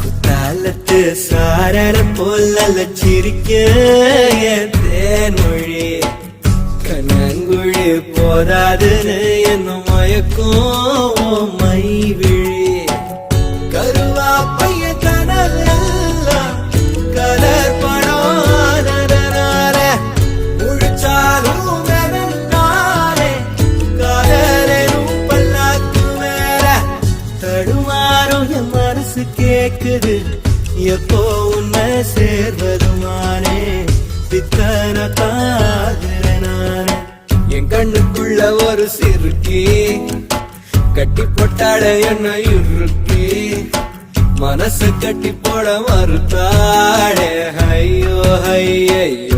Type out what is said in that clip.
குத்தாலத்து சாரல போல சிரிக்க என் தேன்மொழி கண்ணங்குழி போதாதுன்னு என்ன மயக்கும் மை விழி கருவா பைய கனவெல்லாம் கலர் பணாலே முழிச்சாலும் வெறுந்தாலே காதலும் பல்லாக்கு வேற தடுமாறும் என் மனசு கேக்குது எப்போ உன்னை சேர்வதுமானே பித்தன காதுறேன் நானே என் கண்ணுக்குள்ள ஒரு சிறுக்கி கட்டி போட்டாட என்ன இறுக்கி மனசு கட்டி போட மறுத்தாடே ஐயோ ஐயோ